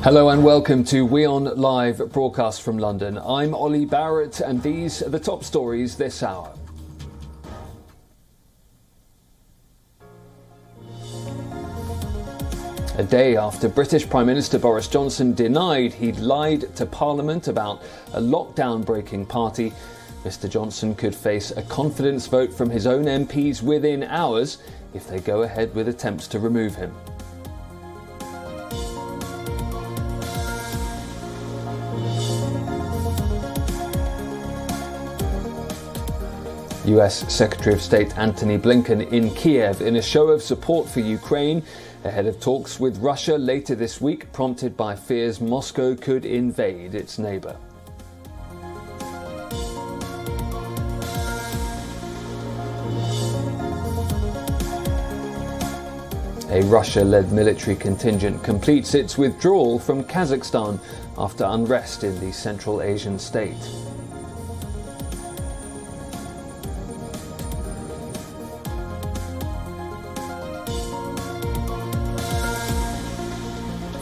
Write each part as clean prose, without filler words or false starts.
Hello and welcome to WION Live Broadcast from London. I'm Ollie Barrett and these are the top stories this hour. A day after British Prime Minister Boris Johnson denied he'd lied to Parliament about a lockdown-breaking party, Mr Johnson could face a confidence vote from his own MPs within hours if they go ahead with attempts to remove him. US Secretary of State Antony Blinken in Kiev in a show of support for Ukraine ahead of talks with Russia later this week, prompted by fears Moscow could invade its neighbour. A Russia-led military contingent completes its withdrawal from Kazakhstan after unrest in the Central Asian state.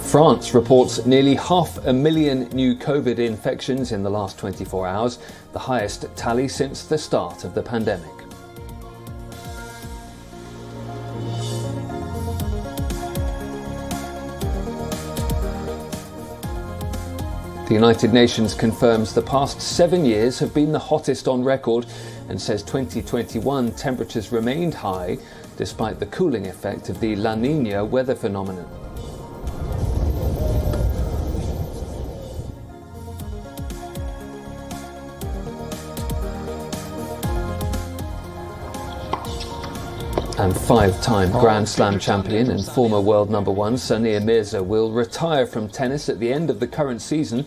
France reports nearly 500,000 new COVID infections in the last 24 hours, the highest tally since the start of the pandemic. The United Nations confirms the past 7 years have been the hottest on record and says 2021 temperatures remained high despite the cooling effect of the La Niña weather phenomenon. And five-time Grand Slam champion and former world number one Sania Mirza will retire from tennis at the end of the current season.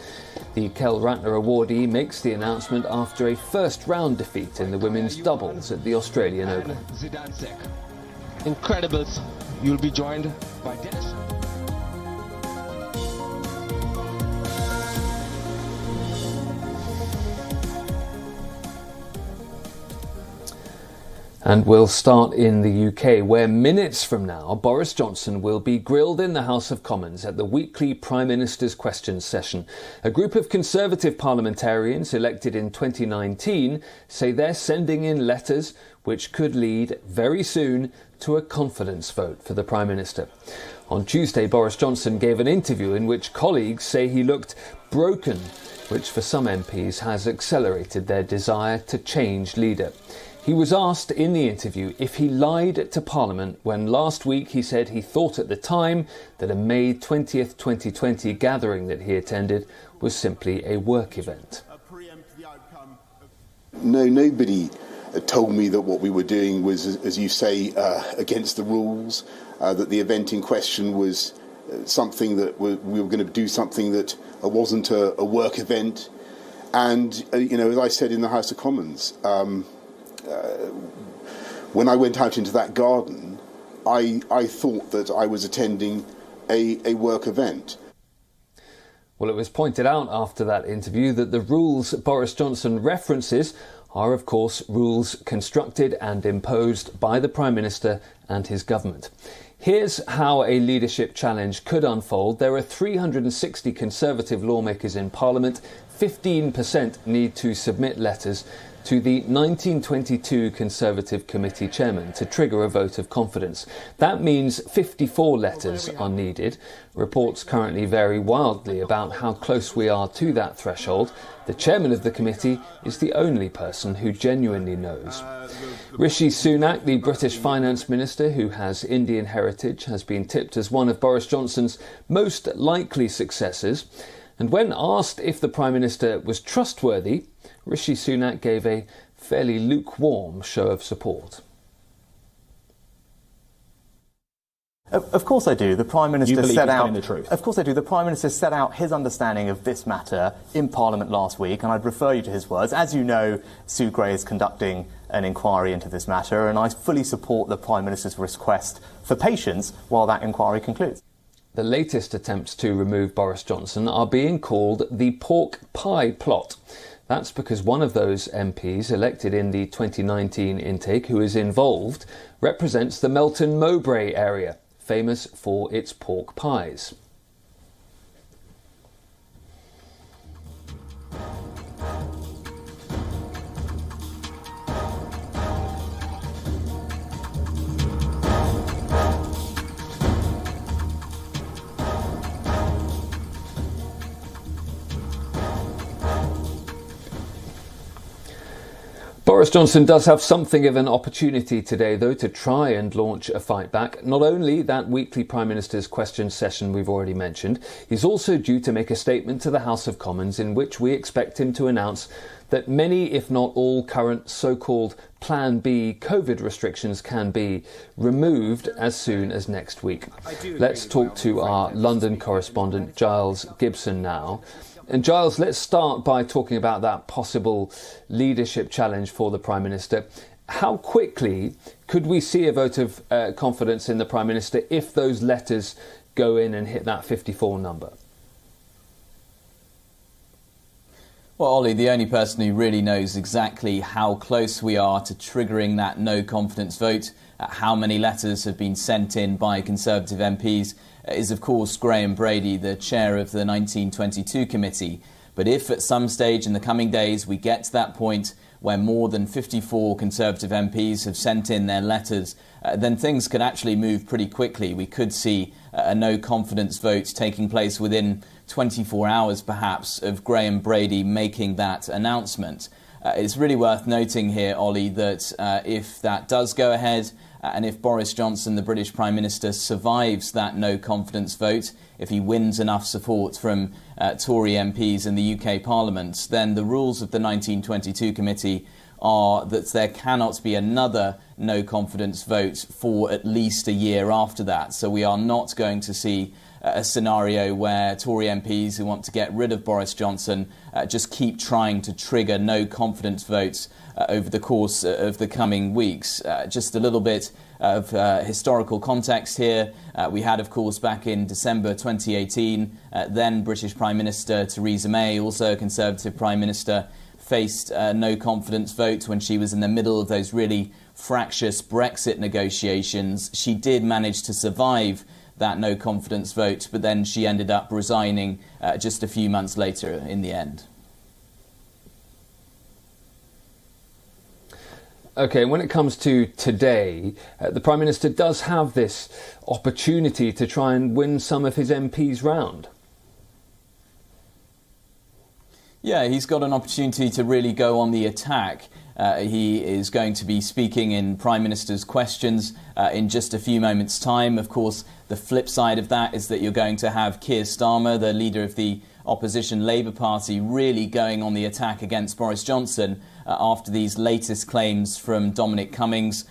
The Kjell Ratner awardee makes the announcement after a first-round defeat in the women's doubles at the Australian Open. Incredibles. You'll be joined by Dennis. And we'll start in the UK, where minutes from now, Boris Johnson will be grilled in the House of Commons at the weekly Prime Minister's Questions session. A group of Conservative parliamentarians elected in 2019 say they're sending in letters which could lead very soon to a confidence vote for the Prime Minister. On Tuesday, Boris Johnson gave an interview in which colleagues say he looked broken, which for some MPs has accelerated their desire to change leader. He was asked in the interview if he lied to Parliament when last week he said he thought at the time that a May 20th, 2020 gathering that he attended was simply a work event. No, nobody told me that what we were doing was, as you say, against the rules, that the event in question was something that we were going to do something that wasn't a work event. And, as I said in the House of Commons, when I went out into that garden, I thought that I was attending a work event. Well, it was pointed out after that interview that the rules Boris Johnson references are, of course, rules constructed and imposed by the Prime Minister and his government. Here's how a leadership challenge could unfold. There are 360 Conservative lawmakers in Parliament. 15% need to submit letters to the 1922 Conservative Committee chairman to trigger a vote of confidence. That means 54 letters are needed. Reports currently vary wildly about how close we are to that threshold. The chairman of the committee is the only person who genuinely knows. Rishi Sunak, the British finance minister who has Indian heritage, has been tipped as one of Boris Johnson's most likely successors. And when asked if the Prime Minister was trustworthy, Rishi Sunak gave a fairly lukewarm show of support. Of course I do. The Prime Minister set out the truth. Of course I do. The Prime Minister set out his understanding of this matter in Parliament last week, and I'd refer you to his words. As you know, Sue Gray is conducting an inquiry into this matter, and I fully support the Prime Minister's request for patience while that inquiry concludes. The latest attempts to remove Boris Johnson are being called the pork pie plot. That's because one of those MPs elected in the 2019 intake who is involved represents the Melton Mowbray area, famous for its pork pies. Boris Johnson does have something of an opportunity today, though, to try and launch a fight back. Not only that weekly Prime Minister's question session we've already mentioned, he's also due to make a statement to the House of Commons in which we expect him to announce that many, if not all, current so-called Plan B COVID restrictions can be removed as soon as next week. Let's talk to our London correspondent, Giles Gibson, now. And Giles, let's start by talking about that possible leadership challenge for the Prime Minister. How quickly could we see a vote of confidence in the Prime Minister if those letters go in and hit that 54 number? Well, Ollie, the only person who really knows exactly how close we are to triggering that no confidence vote, how many letters have been sent in by Conservative MPs, is of course Graham Brady, the chair of the 1922 committee. But if at some stage in the coming days we get to that point where more than 54 Conservative MPs have sent in their letters, then things could actually move pretty quickly. We could see a no confidence vote taking place within 24 hours perhaps of Graham Brady making that announcement. It's really worth noting here, Ollie, that if that does go ahead, and if Boris Johnson, the British Prime Minister, survives that no confidence vote, if he wins enough support from Tory MPs in the UK Parliament, then the rules of the 1922 committee are that there cannot be another no confidence vote for at least a year after that. So we are not going to see a scenario where Tory MPs who want to get rid of Boris Johnson just keep trying to trigger no confidence votes over the course of the coming weeks. Just a little bit of historical context here. We had, of course, back in December 2018, then British Prime Minister Theresa May, also a Conservative Prime Minister, faced a no confidence vote when she was in the middle of those really fractious Brexit negotiations. She did manage to survive that no confidence vote, but then she ended up resigning just a few months later in the end. OK, when it comes to today, the Prime Minister does have this opportunity to try and win some of his MPs round. Yeah, he's got an opportunity to really go on the attack. He is going to be speaking in Prime Minister's questions in just a few moments' time. Of course, the flip side of that is that you're going to have Keir Starmer, the leader of the opposition Labour Party, really going on the attack against Boris Johnson after these latest claims from Dominic Cummings,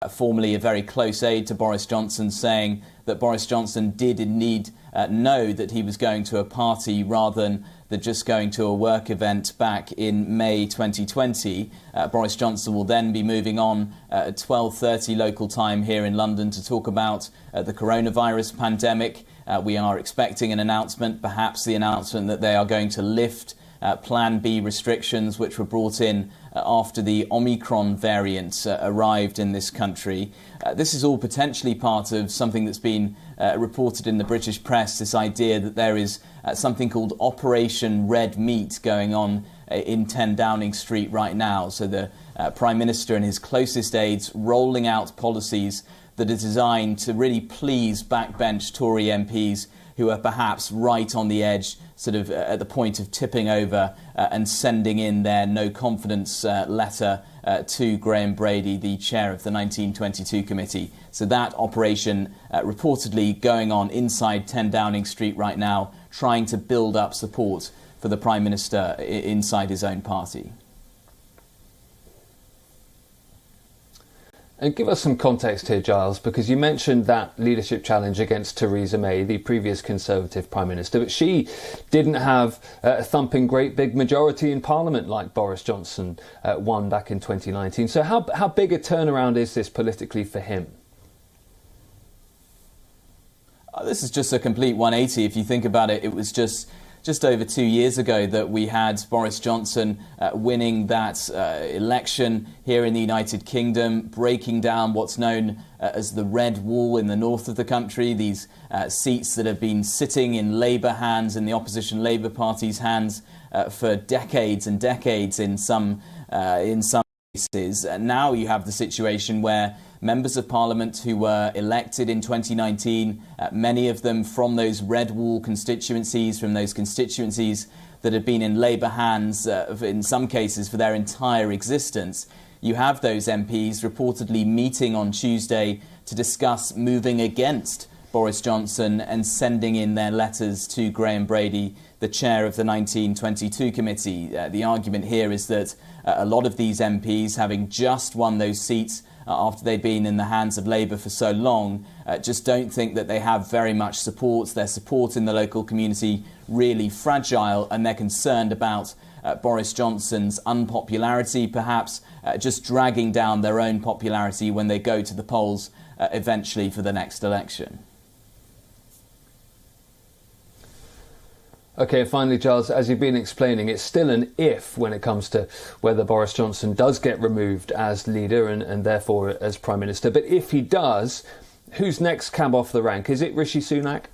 formerly a very close aide to Boris Johnson, saying that Boris Johnson did indeed know that he was going to a party rather than just going to a work event back in May 2020. Boris Johnson will then be moving on at 12:30 local time here in London to talk about the coronavirus pandemic. We are expecting an announcement, perhaps the announcement that they are going to lift Plan B restrictions, which were brought in after the Omicron variant arrived in this country. This is all potentially part of something that's been reported in the British press, this idea that there is something called Operation Red Meat going on in 10 Downing Street right now. So the Prime Minister and his closest aides rolling out policies that are designed to really please backbench Tory MPs who are perhaps right on the edge, sort of at the point of tipping over and sending in their no confidence letter to Graham Brady, the chair of the 1922 committee. So that operation reportedly going on inside 10 Downing Street right now, trying to build up support for the Prime Minister inside his own party. And give us some context here, Giles, because you mentioned that leadership challenge against Theresa May, the previous Conservative Prime Minister, but she didn't have a thumping great big majority in Parliament like Boris Johnson won back in 2019. So how big a turnaround is this politically for him? This is just a complete 180. If you think about it, it was just over 2 years ago that we had Boris Johnson winning that election here in the United Kingdom, breaking down what's known as the Red Wall in the north of the country, these seats that have been sitting in Labour hands, in the opposition Labour Party's hands for decades and decades in some cases. Now you have the situation where members of Parliament who were elected in 2019, many of them from those Red Wall constituencies, from those constituencies that had been in Labour hands in some cases for their entire existence, you have those MPs reportedly meeting on Tuesday to discuss moving against Boris Johnson and sending in their letters to Graham Brady, the chair of the 1922 committee. The argument here is that a lot of these MPs, having just won those seats after they'd been in the hands of Labour for so long, just don't think that they have very much support. Their support in the local community really fragile, and they're concerned about Boris Johnson's unpopularity, perhaps just dragging down their own popularity when they go to the polls eventually for the next election. OK, finally, Giles, as you've been explaining, it's still an if when it comes to whether Boris Johnson does get removed as leader and therefore as Prime Minister. But if he does, who's next cab off the rank? Is it Rishi Sunak?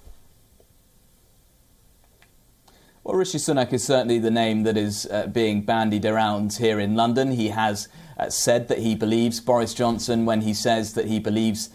Well, Rishi Sunak is certainly the name that is being bandied around here in London. He has said that he believes Boris Johnson when he says that he believed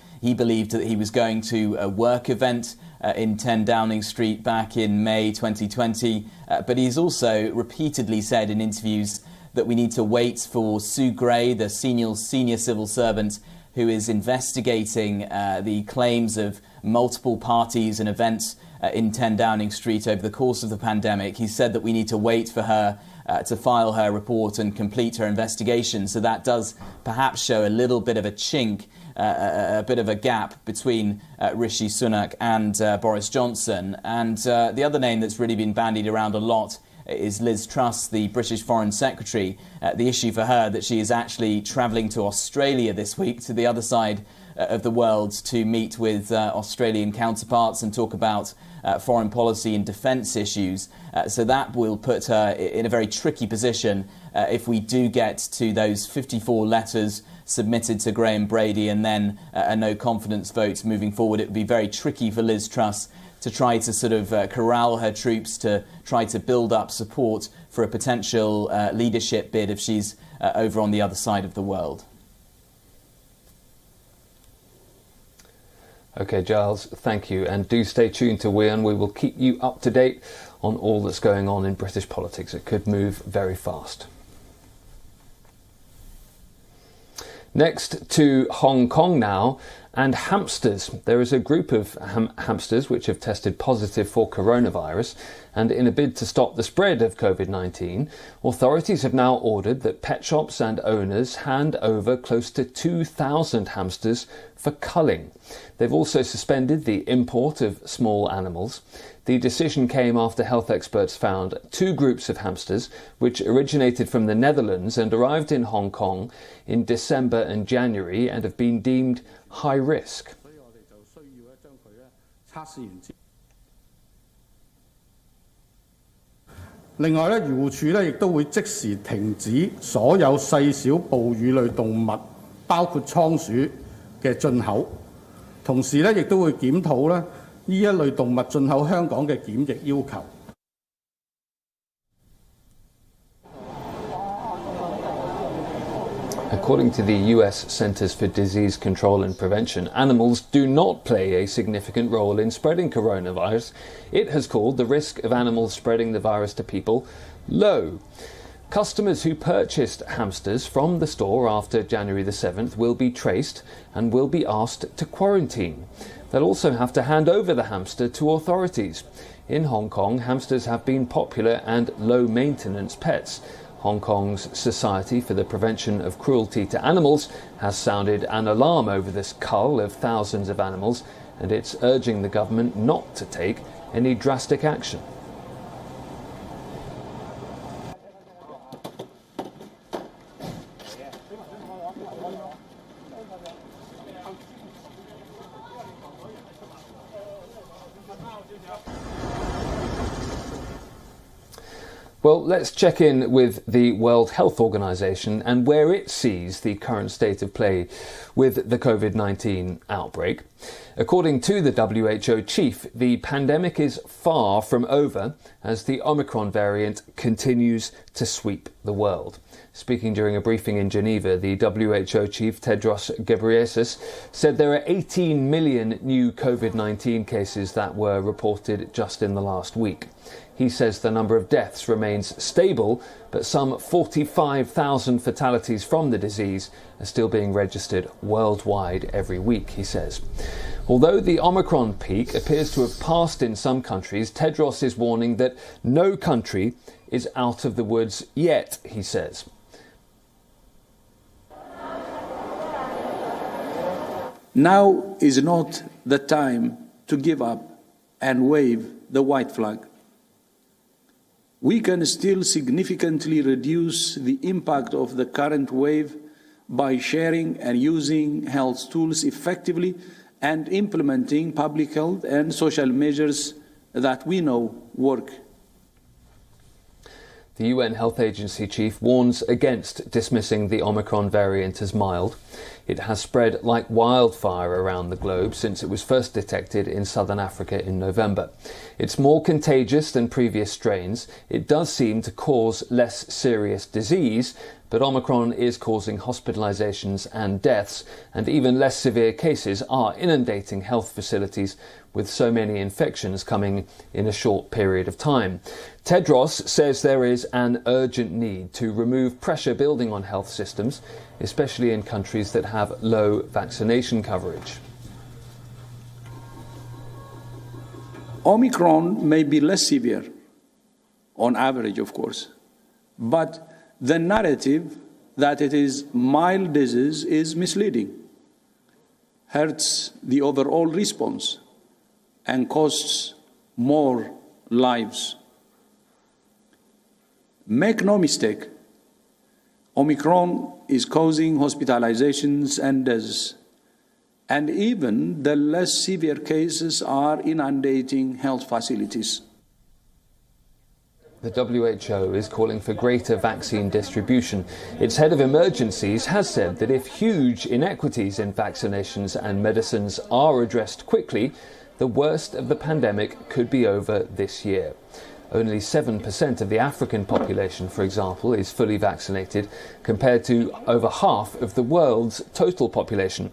that he was going to a work event in 10 Downing Street back in May 2020. But he's also repeatedly said in interviews that we need to wait for Sue Gray, the senior civil servant who is investigating the claims of multiple parties and events in 10 Downing Street over the course of the pandemic. He said that we need to wait for her to file her report and complete her investigation. So that does perhaps show a little bit of a chink, a bit of a gap between Rishi Sunak and Boris Johnson. And the other name that's really been bandied around a lot is Liz Truss, the British Foreign Secretary. The issue for her that she is actually travelling to Australia this week, to the other side of the world, to meet with Australian counterparts and talk about foreign policy and defence issues. So that will put her in a very tricky position if we do get to those 54 letters submitted to Graham Brady and then a no confidence vote moving forward. It would be very tricky for Liz Truss to try to sort of corral her troops, to try to build up support for a potential leadership bid if she's over on the other side of the world. OK, Giles, thank you. And do stay tuned to WION. We will keep you up to date on all that's going on in British politics. It could move very fast. Next to Hong Kong now, and hamsters. There is a group of hamsters which have tested positive for coronavirus, and in a bid to stop the spread of COVID-19, authorities have now ordered that pet shops and owners hand over close to 2,000 hamsters for culling. They've also suspended the import of small animals. The decision came after health experts found two groups of hamsters which originated from the Netherlands and arrived in Hong Kong in December and January and have been deemed high risk. 另外咧，漁護署咧亦都會即時停止所有細小哺乳類動物，包括倉鼠嘅進口。同時咧，亦都會檢討咧呢一類動物進口香港嘅檢疫要求。 According to the US Centers for Disease Control and Prevention, animals do not play a significant role in spreading coronavirus. It has called the risk of animals spreading the virus to people low. Customers who purchased hamsters from the store after January the 7th will be traced and will be asked to quarantine. They'll also have to hand over the hamster to authorities. In Hong Kong, hamsters have been popular and low-maintenance pets. Hong Kong's Society for the Prevention of Cruelty to Animals has sounded an alarm over this cull of thousands of animals, and it's urging the government not to take any drastic action. Well, let's check in with the World Health Organization and where it sees the current state of play with the COVID-19 outbreak. According to the WHO chief, the pandemic is far from over as the Omicron variant continues to sweep The World. Speaking during a briefing in Geneva, the WHO chief Tedros Ghebreyesus said there are 18 million new COVID-19 cases that were reported just in the last week. He says the number of deaths remains stable, but some 45,000 fatalities from the disease are still being registered worldwide every week, he says. Although the Omicron peak appears to have passed in some countries, Tedros is warning that no country is out of the woods yet, he says. Now is not the time to give up and wave the white flag. We can still significantly reduce the impact of the current wave by sharing and using health tools effectively and implementing public health and social measures that we know work. The UN Health Agency chief warns against dismissing the Omicron variant as mild. It has spread like wildfire around the globe since it was first detected in southern Africa in November. It's more contagious than previous strains. It does seem to cause less serious disease, but Omicron is causing hospitalizations and deaths, and even less severe cases are inundating health facilities with so many infections coming in a short period of time. Tedros says there is an urgent need to remove pressure building on health systems, especially in countries that have low vaccination coverage. Omicron may be less severe, on average, of course, but the narrative that it is mild disease is misleading, hurts the overall response, and costs more lives. Make no mistake, Omicron is causing hospitalizations and deaths, and even the less severe cases are inundating health facilities. The WHO is calling for greater vaccine distribution. Its head of emergencies has said that if huge inequities in vaccinations and medicines are addressed quickly, the worst of the pandemic could be over this year. Only 7% of the African population, for example, is fully vaccinated, compared to over half of the world's total population.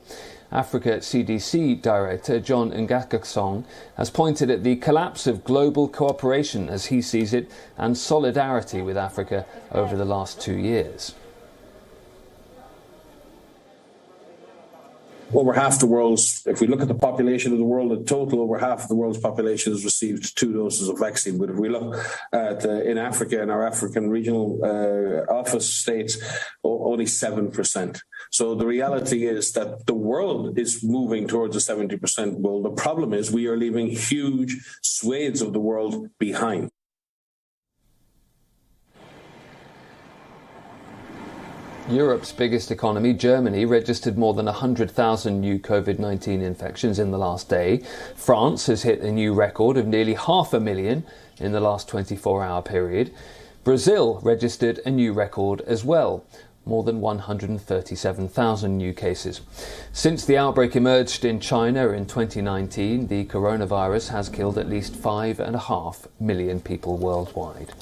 Africa CDC Director John Ngakasong has pointed at the collapse of global cooperation, as he sees it, and solidarity with Africa over the last 2 years. Over half the world's, if we look at the population of the world in total, over half of the world's population has received 2 doses of vaccine. But if we look at in Africa, in our African regional office states, only 7%. So the reality is that the world is moving towards a 70% goal. The problem is we are leaving huge swathes of the world behind. Europe's biggest economy, Germany, registered more than 100,000 new COVID-19 infections in the last day. France has hit a new record of nearly 500,000 in the last 24-hour period. Brazil registered a new record as well, more than 137,000 new cases. Since the outbreak emerged in China in 2019, the coronavirus has killed at least 5.5 million people worldwide.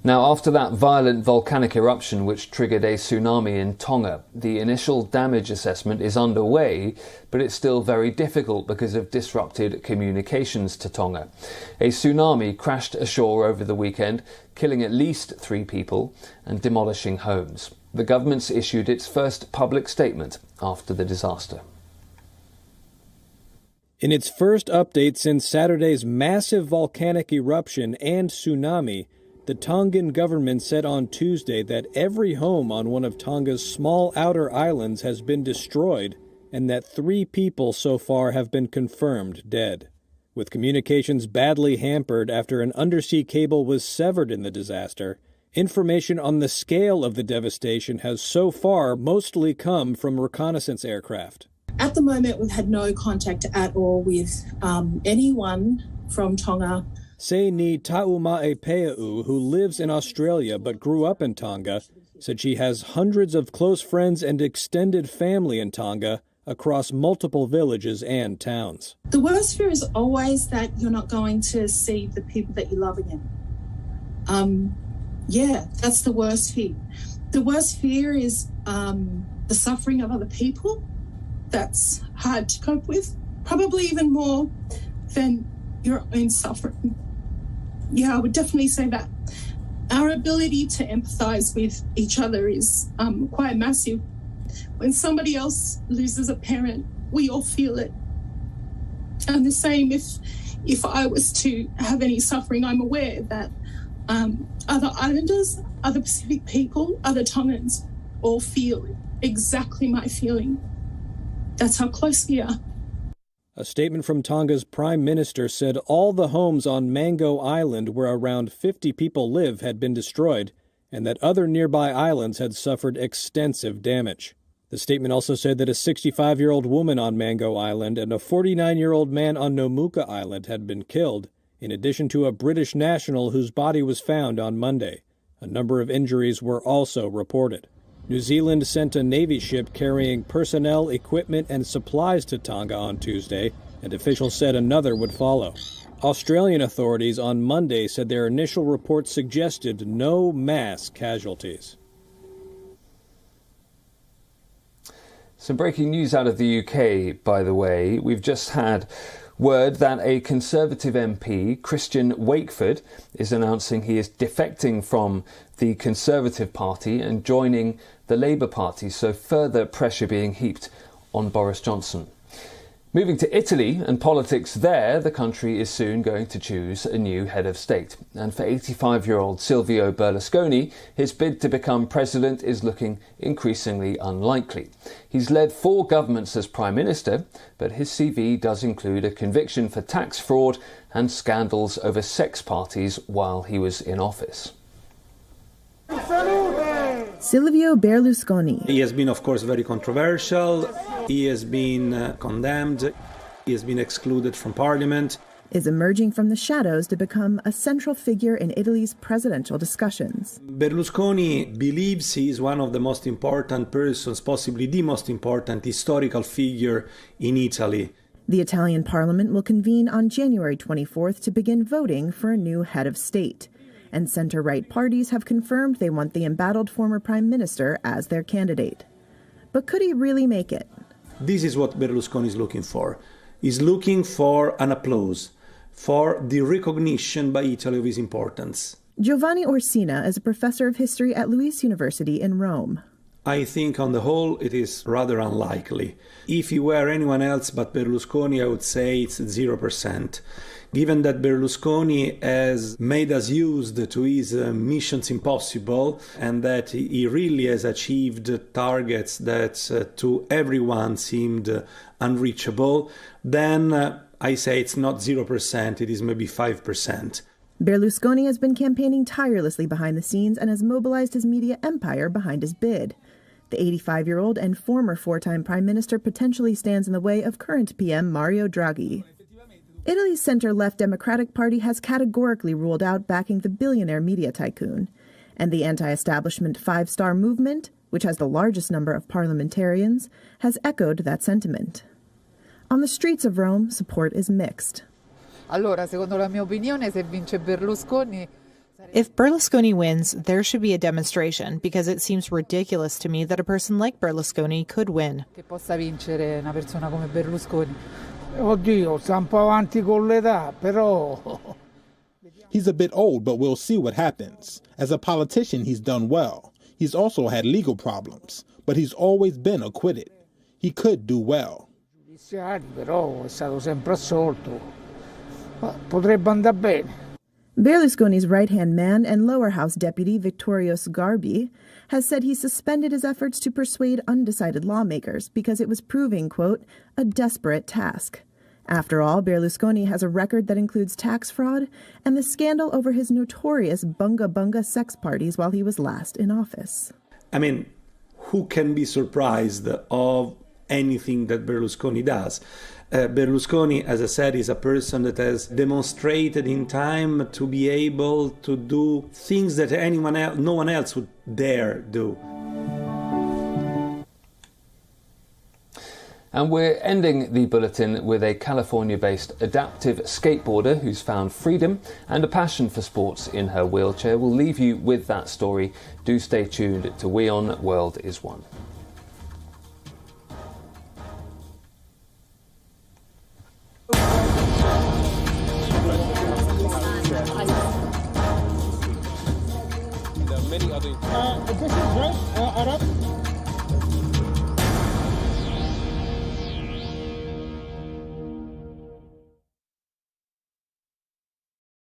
Now, after that violent volcanic eruption which triggered a tsunami in Tonga, the initial damage assessment is underway, but it's still very difficult because of disrupted communications to Tonga. A tsunami crashed ashore over the weekend, killing at least 3 people and demolishing homes. The government's issued its first public statement after the disaster. In its first update since Saturday's massive volcanic eruption and tsunami, the Tongan government said on Tuesday that every home on one of Tonga's small outer islands has been destroyed and that 3 people so far have been confirmed dead. With communications badly hampered after an undersea cable was severed in the disaster, information on the scale of the devastation has so far mostly come from reconnaissance aircraft. At the moment, we've had no contact at all with anyone from Tonga. Seini Tauma'epea'u, who lives in Australia but grew up in Tonga, said she has hundreds of close friends and extended family in Tonga, across multiple villages and towns. The worst fear is always that you're not going to see the people that you love again. That's the worst fear. The worst fear is the suffering of other people. That's hard to cope with, probably even more than your own suffering. Yeah, I would definitely say that. Our ability to empathise with each other is quite massive. When somebody else loses a parent, we all feel it. And the same if I was to have any suffering, I'm aware that other islanders, other Pacific people, other Tongans all feel exactly my feeling. That's how close we are. A statement from Tonga's Prime Minister said all the homes on Mango Island where around 50 people live had been destroyed and that other nearby islands had suffered extensive damage. The statement also said that a 65-year-old woman on Mango Island and a 49-year-old man on Nomuka Island had been killed, in addition to a British national whose body was found on Monday. A number of injuries were also reported. New Zealand sent a Navy ship carrying personnel, equipment, and supplies to Tonga on Tuesday, and officials said another would follow. Australian authorities on Monday said their initial reports suggested no mass casualties. Some breaking news out of the UK, by the way. We've just had word that a Conservative MP, Christian Wakeford, is announcing he is defecting from the Conservative Party and joining the Labour Party, so further pressure being heaped on Boris Johnson. Moving to Italy and politics there, the country is soon going to choose a new head of state. And for 85-year-old Silvio Berlusconi, his bid to become president is looking increasingly unlikely. He's led 4 governments as prime minister, but his CV does include a conviction for tax fraud and scandals over sex parties while he was in office. Silvio Berlusconi. He has been, of course, very controversial. He has been condemned. He has been excluded from parliament. Is emerging from the shadows to become a central figure in Italy's presidential discussions. Berlusconi believes he is one of the most important persons, possibly the most important historical figure in Italy. The Italian parliament will convene on January 24th to begin voting for a new head of state. And center-right parties have confirmed they want the embattled former prime minister as their candidate. But could he really make it? This is what Berlusconi is looking for. He's looking for an applause, for the recognition by Italy of his importance. Giovanni Orsina is a professor of history at Luis University in Rome. I think on the whole it is rather unlikely. If he were anyone else but Berlusconi, I would say it's 0%. Given that Berlusconi has made us used to his missions impossible and that he really has achieved targets that to everyone seemed unreachable, then I say it's not 0%, it is maybe 5%. Berlusconi has been campaigning tirelessly behind the scenes and has mobilized his media empire behind his bid. The 85-year-old and former 4-time prime minister potentially stands in the way of current PM Mario Draghi. Italy's center-left Democratic Party has categorically ruled out backing the billionaire media tycoon, and the anti-establishment Five Star Movement, which has the largest number of parliamentarians, has echoed that sentiment. On the streets of Rome, support is mixed. Allora, secondo la mia opinione, se vince Berlusconi... If Berlusconi wins, there should be a demonstration, because it seems ridiculous to me that a person like Berlusconi could win. Che possa vincere una persona come Berlusconi. Oddio, sta un po' avanti con l'età, però... He's a bit old, but we'll see what happens. As a politician, he's done well. He's also had legal problems, but he's always been acquitted. He could do well. Però è stato sempre assolto. Potrebbe andare bene. Berlusconi's right-hand man and lower house deputy Vittorio Sgarbi has said he suspended his efforts to persuade undecided lawmakers because it was proving, quote, a desperate task. After all, Berlusconi has a record that includes tax fraud and the scandal over his notorious bunga-bunga sex parties while he was last in office. I mean, who can be surprised of anything that Berlusconi does? Berlusconi, as I said, is a person that has demonstrated in time to be able to do things that no one else would dare do. And we're ending the bulletin with a California-based adaptive skateboarder who's found freedom and a passion for sports in her wheelchair. We'll leave you with that story. Do stay tuned to WION World is One. This is right, Arab.